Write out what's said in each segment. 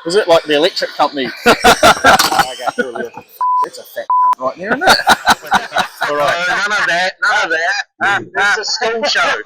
Is it like the electric company? Okay, cool, yeah. That's a fat cunt right there, isn't it? All right. None of that. None of that. It's a school show.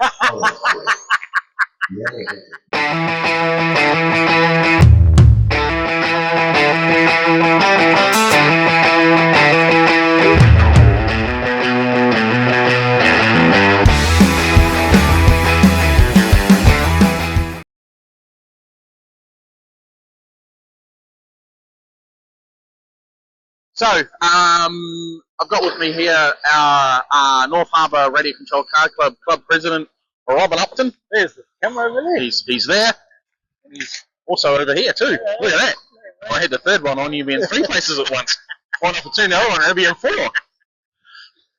So, I've got with me here our North Harbour Radio Control Car Club President, Robin Upton. There's the camera over there. He's there. And he's also over here too. Look at that. I had the third one on, you'd be in three places at once. One up for two, the other one, it'd be in four.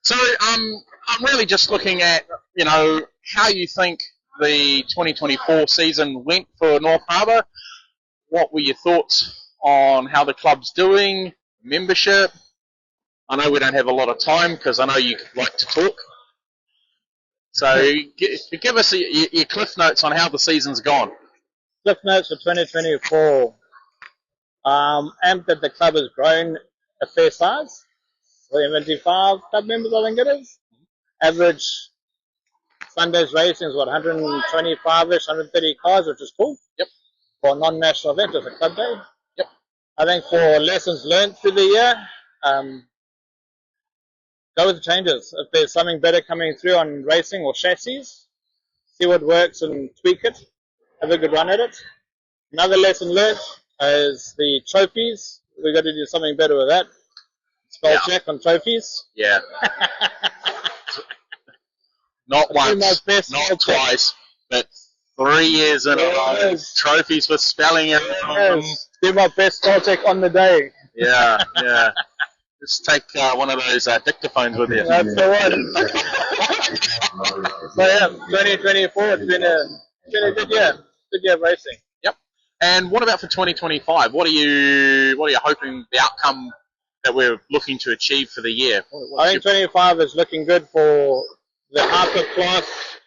So, I'm really just looking at, you know, how you think the 2024 season went for North Harbour. What were your thoughts on how the club's doing? Membership. I know we don't have a lot of time because I know you like to talk. So give us your cliff notes on how the season's gone. Cliff notes for 2024. Amped that the club has grown a fair size. 75 club members, I think it is. Average Sundays racing is what, 125ish, 130 cars, which is cool. Yep. For a non-national event, it's a club day. Yep. I think for lessons learned through the year, go with the changes. If there's something better coming through on racing or chassis, see what works and tweak it. Have a good run at it. Another lesson learned is the trophies. We've got to do something better with that. Spell check on trophies. Yeah. Not once, not twice, but 3 years in a row. Trophies for spelling it. Do my best spell check on the day. Yeah, yeah. Just take one of those dictaphones with you. That's the one. So yeah, 2024, it's been a good year. Good year of racing. Yep. And what about for 2025? What are you hoping the outcome that we're looking to achieve for the year? I think 25 is looking good for the Harbour class,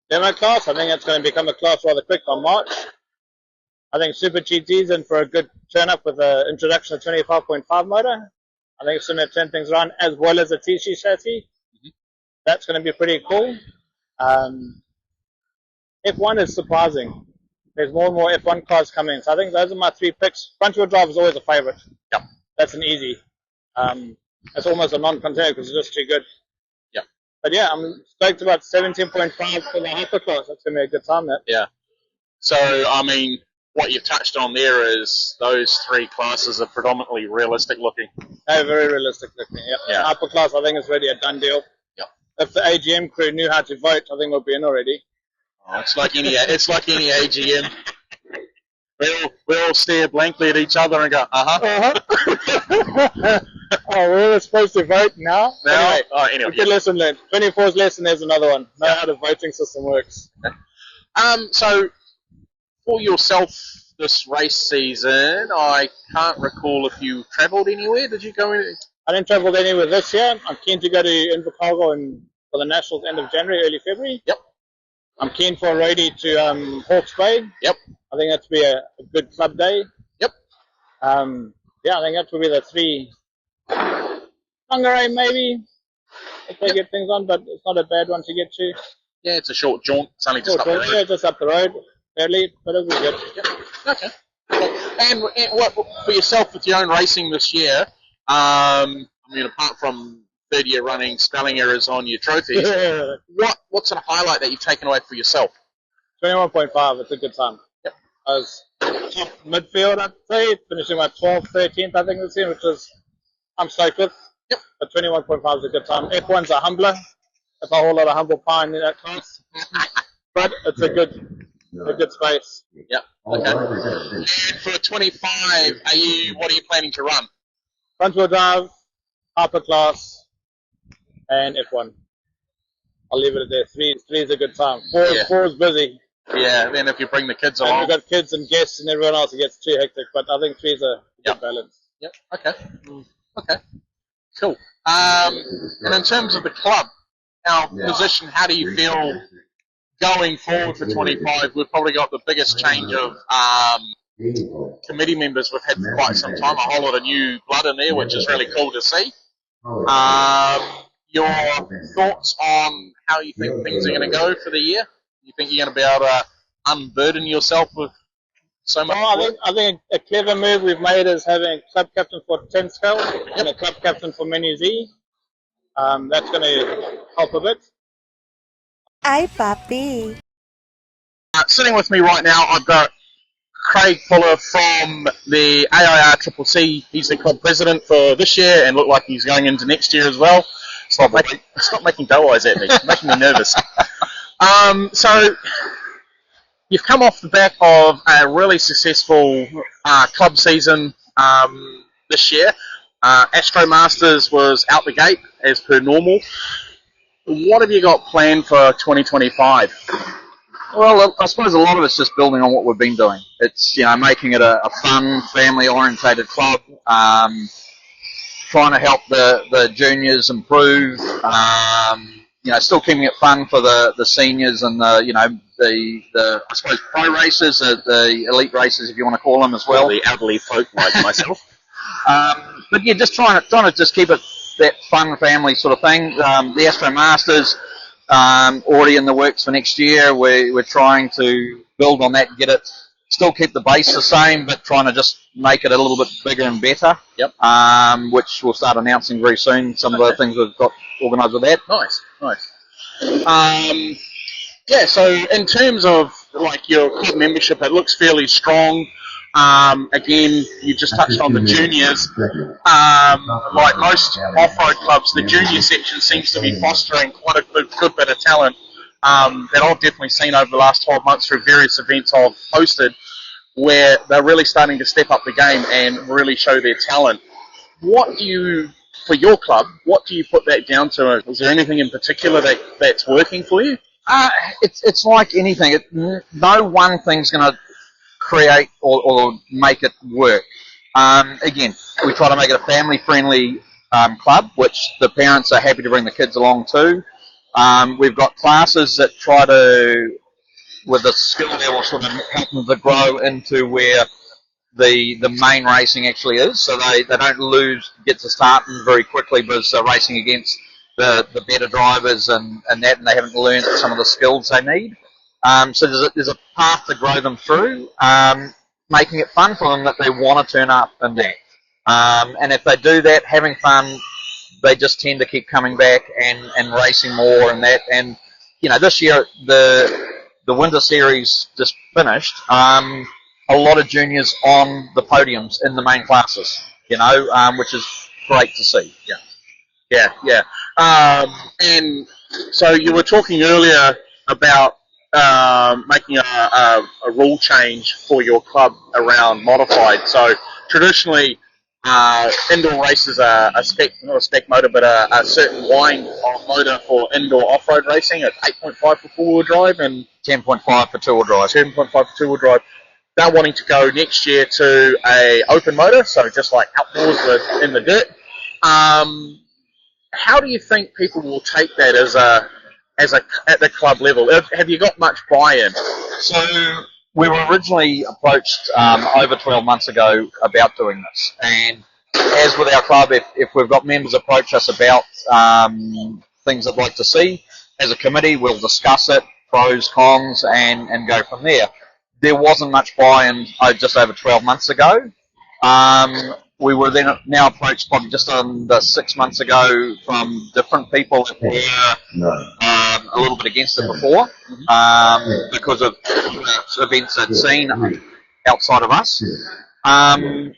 demo class. I think it's going to become a class rather quick on March. I think Super GT's in for a good turn up with the introduction of 25.5 motor. I think it's going to turn things around as well as a TC chassis. Mm-hmm. That's going to be pretty cool. F1 is surprising. There's more and more F1 cars coming. So I think those are my three picks. Front wheel drive is always a favourite. Yep. That's an easy. It's almost a non-contender because it's just too good. Yep. But yeah, I'm stoked about 17.5 for the Harbour class. That's going to be a good time, that. Yeah. So, I mean, what you've touched on there is those three classes are predominantly realistic looking. They're very realistic looking, yep. Yeah. Upper class, I think, is already a done deal. Yep. If the AGM crew knew how to vote, I think we'll be in already. Oh, it's like any AGM. We all stare blankly at each other and go, Uh-huh. Oh, we're supposed to vote now? Anyway. Good lesson learned. 24's lesson, there's another one. Know how the voting system works. So, for yourself this race season, I can't recall if you travelled anywhere. Did you go in? I didn't travel anywhere this year. I'm keen to go to Invercargill for the Nationals end of January, early February. Yep. I'm keen for a roadie to Hawke's Bay. Yep. I think that's be a good club day. Yep. Yeah, I think that will be the three. Whangarei maybe, if they get things on, but it's not a bad one to get to. Yeah, it's a short jaunt. It's only just up the road. Yeah, just up the road, early, but it'll be good. Yep. Okay. And what for yourself with your own racing this year? I mean, apart from third year running spelling errors on your trophies, what sort of highlight that you've taken away for yourself? 21.5. It's a good time. Yep. I was top midfield, I'd say, finishing my 12th, 13th, I think this year, which is I'm stoked with. Yep. But 21.5 is a good time. F1's a humbler. There's a whole lot of humble pie in that class, but it's a good space. Yep. Okay. And for 25, what are you planning to run? Front wheel drive, Harbour class, and F1. I'll leave it at there. Three is a good time. Four is busy. Yeah, then if you bring the kids and along. we've got kids and guests and everyone else, it gets too hectic. But I think 3 is a good balance. Yep. Okay. Okay. Cool. And in terms of the club, our position, how do you feel going forward for 25? We've probably got the biggest change of committee members we've had for quite some time. A whole lot of new blood in there, which is really cool to see. Your thoughts on how you think things are going to go for the year? You think you're going to be able to unburden yourself with so much work? I think a clever move we've made is having a club captain for 10 scale and a club captain for Menu Z. That's going to help a bit. Ay, papi. Sitting with me right now, I've got Craig Pullar from the AIRCCC. He's the club president for this year and look like he's going into next year as well. Stop making dough eyes at me. It's making me nervous. So you've come off the back of a really successful club season this year. Astro Masters was out the gate as per normal. What have you got planned for 2025? Well, I suppose a lot of it's just building on what we've been doing. It's, making it a fun, family-orientated club, trying to help the juniors improve, still keeping it fun for the seniors and the I suppose pro racers, the elite racers, if you want to call them as well. The elderly folk like myself. But yeah, just trying to just keep it that fun family sort of thing. The Astro Masters already in the works for next year. We're trying to build on that and get it, still keep the base the same, but trying to just make it a little bit bigger and better. Yep. Which we'll start announcing very soon. Some of the things we've got organised with that. Nice. Yeah. So in terms of like your club membership, it looks fairly strong. Again, you just touched on the juniors. Like most off-road clubs, the junior section seems to be fostering quite a good bit of talent that I've definitely seen over the last 12 months through various events I've hosted, where they're really starting to step up the game and really show their talent. For your club, what do you put that down to? Is there anything in particular that's working for you? It's like anything. No one thing's going to create or make it work. Again, we try to make it a family-friendly club, which the parents are happy to bring the kids along to. We've got classes that try to, with the skill level, sort of help them to grow into where the main racing actually is, so they don't get to starting very quickly because they're racing against the better drivers and they haven't learned some of the skills they need. So there's a path to grow them through, making it fun for them that they want to turn up and that. And if they do that, having fun, they just tend to keep coming back and racing more and that. And, this year the Winter Series just finished. A lot of juniors on the podiums in the main classes, which is great to see. Yeah. And so you were talking earlier about making a rule change for your club around modified. So traditionally, indoor races are not a spec motor, but a certain wind motor for indoor off-road racing. It's 8.5 for four-wheel drive and 10.5 for two-wheel drive. 10.5 for two-wheel drive. They're wanting to go next year to a open motor, so just like outdoors in the dirt. How do you think people will take that at the club level? Have you got much buy-in? So we were originally approached over 12 months ago about doing this, and as with our club, if we've got members approach us about things they'd like to see, as a committee we'll discuss it, pros, cons, and go from there. There wasn't much buy-in just over 12 months ago. We were then now approached probably just under 6 months ago from different people that were a little bit against it before because of events they'd seen outside of us. And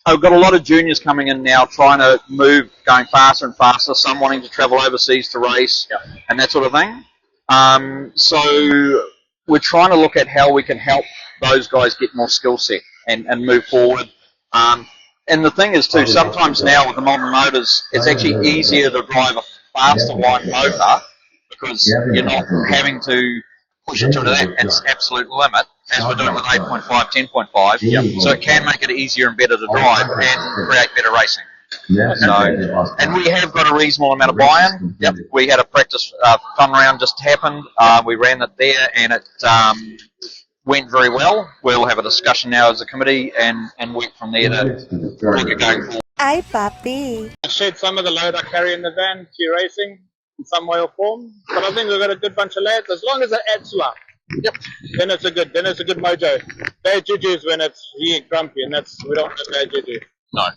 I've got a lot of juniors coming in now trying to move, going faster and faster, some wanting to travel overseas to race and that sort of thing. So we're trying to look at how we can help those guys get more skill set and move forward. And the thing is too, sometimes now with the modern motors, it's actually easier to drive a faster line motor because you're not having to push it to its absolute limit, as we're doing with 8.5, 10.5. So it can make it easier and better to drive and create better racing. And we have got a reasonable amount of buy-in. We had a practice fun round just happened. We ran it there, and went very well. We'll have a discussion now as a committee and work from there to look at going forward. Ay, papi. I shared some of the load I carry in the van to racing in some way or form, but I think we've got a good bunch of lads. As long as it adds luck, then it's a good mojo. Bad juju is when it's really grumpy, and we don't want bad juju. No,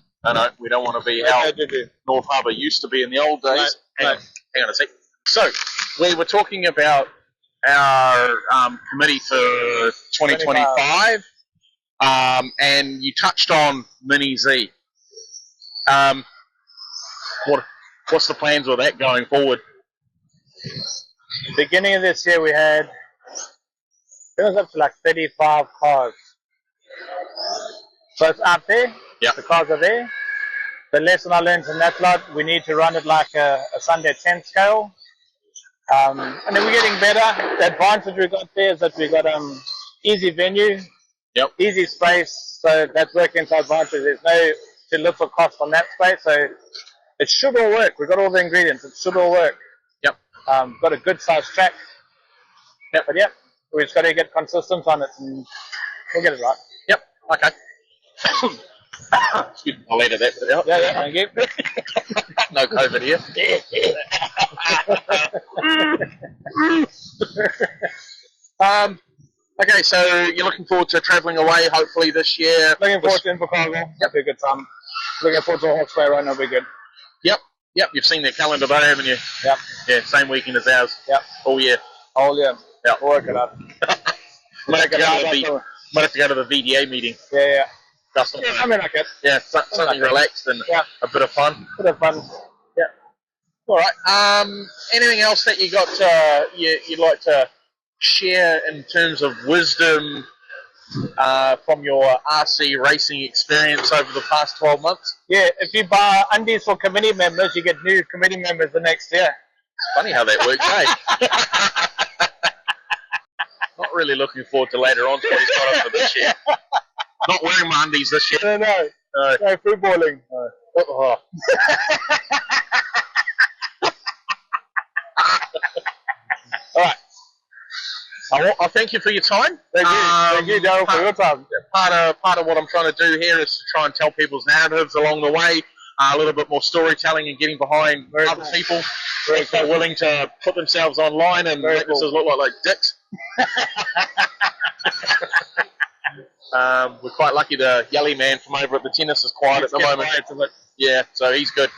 we don't want to be No how bad juju. North Harbour used to be in the old days. No. Hang on a sec. So, we were talking about our committee for 2025, and you touched on Mini Z. What's the plans with that going forward? Beginning of this year, we had, it was up to like 35 cars. So it's out there. Yep. The cars are there. The lesson I learned from that lot, we need to run it like a Sunday 10 scale. And then we're getting better. The advantage we got there is that we got easy venue, easy space, so that's working to our advantage. There's no too little cost on that space, so it should all work. We've got all the ingredients. It should all work. Got a good sized track. But we just got to get consistent on it and we'll get it right. Okay. Excuse me, I'll edit that bit out. Yeah, thank you. No COVID here. Okay, so you're looking forward to travelling away, hopefully this year. Looking forward to Invercargill. That'll be a good time. Looking forward to a Hawke's Bay run. That'll be good. Yep, you've seen their calendar though, haven't you? Yep. Yeah, same weekend as ours. Yep. All year. All year. Yep. We'll work it out. Might have to go to the VDA meeting. Yeah. Dustin. I mean, like it. Yeah, something relaxed and a bit of fun. Yeah. All right. Anything else that you got? You'd like to share in terms of wisdom from your RC racing experience over the past 12 months? Yeah. If you buy undies for committee members, you get new committee members the next year. It's funny how that works, eh? Not really looking forward to later on to what he's got on for this year. Not wearing my undies this year. No footballing. No. Oh. All right. I thank you for your time. Thank you, Darryl, for your time. Part of what I'm trying to do here is to try and tell people's narratives along the way, a little bit more storytelling and getting behind other people if they're willing to put themselves online and make themselves look like dicks. We're quite lucky the Yelly man from over at the tennis is quiet at the moment. Yeah, so he's good.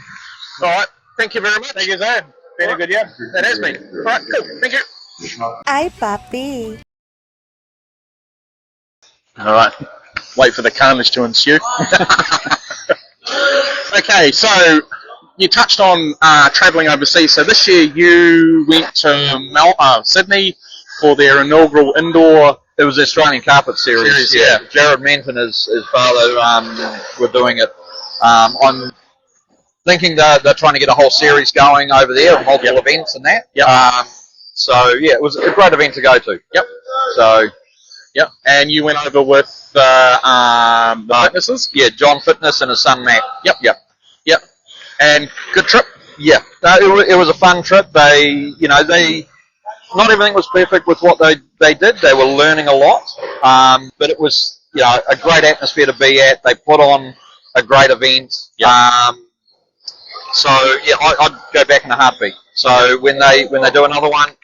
All right, thank you very much. Thank you, sir. Been a good year. That has been. All right, cool. Thank you. Ay, papi. All right, wait for the carnage to ensue. Okay, so you touched on travelling overseas. So this year you went to Sydney for their inaugural indoor. It was the Australian Carpet Series. Yeah. Jared Menton and his father were doing it. I'm thinking they're trying to get a whole series going over there, multiple events and that. So yeah, it was a great event to go to. So and you went over with the fitnesses. Yeah, John Fitness and his son Matt. Yep. And good trip. Yeah, no, it was a fun trip. They not everything was perfect with what they did. They were learning a lot, but it was a great atmosphere to be at. They put on a great event. So yeah, I'd go back in a heartbeat. So when they do another one,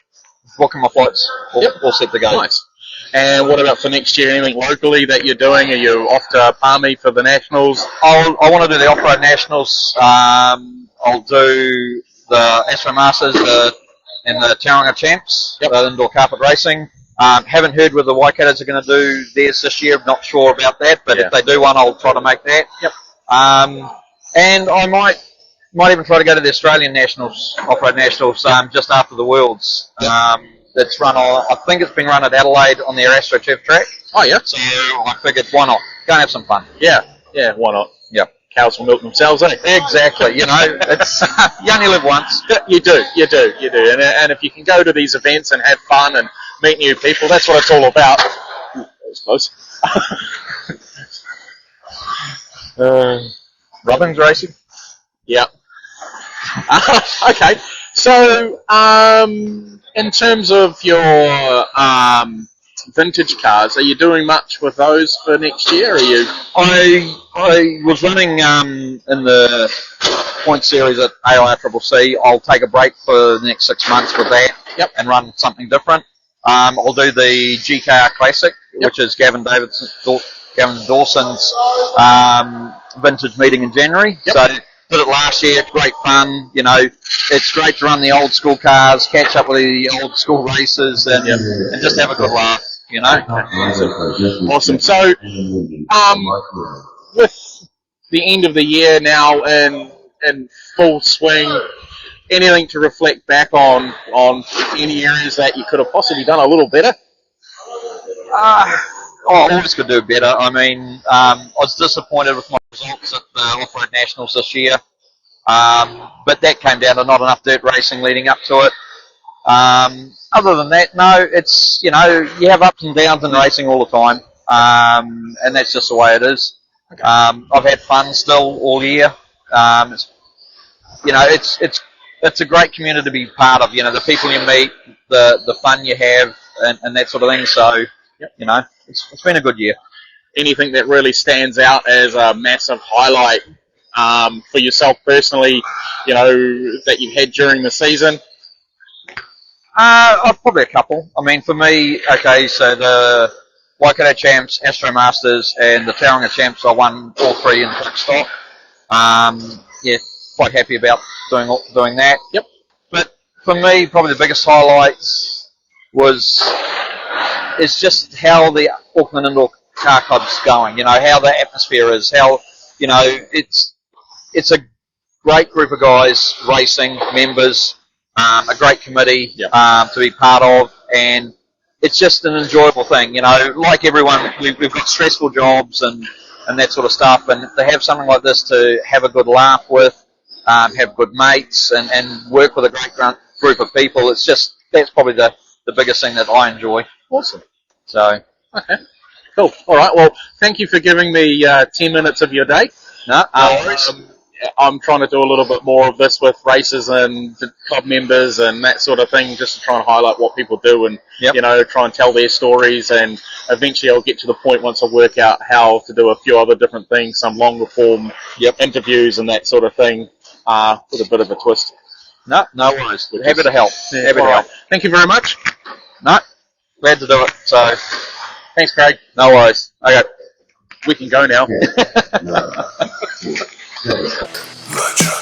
booking my flights, all set to go. Nice. And what about for next year? Anything locally that you're doing? Are you off to Palmy for the Nationals? I want to do the Off-Road Nationals. I'll do the Astro Masters and the Tauranga Champs, the indoor carpet racing. Haven't heard whether the Waikatos are going to do theirs this year. Not sure about that, but if they do one, I'll try to make that. And I might even try to go to the Australian Nationals, Off-Road Nationals, just after the Worlds. That's run I think it's been run at Adelaide on their AstroTurf track. Oh yeah. So I figured, why not? Go and have some fun. Yeah, why not? Yep. Cows will milk themselves, eh? Exactly. It's you only live once. You do. And if you can go to these events and have fun and meet new people, that's what it's all about. Ooh, that was close. Robin's racing. Yeah. Okay. So, in terms of your vintage cars. Are you doing much with those for next year? Are you? I was running in the point series at AIRCCC. I'll take a break for the next 6 months with that. Yep. And run something different. I'll do the GKR Classic, which is Gavin Dawson's vintage meeting in January. Yep. So did it last year. It's great fun. You know, it's great to run the old school cars, catch up with the old school races, and just have a good laugh. You know. Awesome. So, with the end of the year now in full swing, anything to reflect back on any areas that you could have possibly done a little better? Always could do better. I mean, I was disappointed with my results at the Off-Road Nationals this year, but that came down to not enough dirt racing leading up to it. Other than that, no, it's, you know, you have ups and downs in racing all the time, and that's just the way it is. Okay. I've had fun still all year. You know, it's a great community to be part of. You know, the people you meet, the fun you have, and that sort of thing. So, you know, it's been a good year. Anything that really stands out as a massive highlight for yourself personally, you know, that you've had during the season? Probably a couple. I mean, for me, okay, so the Waikato Champs, Astro Masters, and the Tauranga Champs, I won all three in quick stock. Yeah, quite happy about doing that. Yep. But for me, probably the biggest highlights is just how the Auckland Indoor Car Club's going. You know, how the atmosphere is. How, you know, it's a great group of guys racing, members, a great committee to be part of, and it's just an enjoyable thing. You know, like everyone, we've got stressful jobs and that sort of stuff, and to have something like this to have a good laugh with, have good mates, and work with a great group of people, that's probably the biggest thing that I enjoy. Awesome. So, okay. Cool. All right. Well, thank you for giving me 10 minutes of your day. No worries. I'm trying to do a little bit more of this with races and club members and that sort of thing, just to try and highlight what people do and, you know, try and tell their stories. And eventually I'll get to the point once I work out how to do a few other different things, some longer form interviews and that sort of thing, with a bit of a twist. No worries. Happy to help. Happy to help. Thank you very much. No, glad to do it. So, thanks, Craig. No worries. Okay. We can go now. The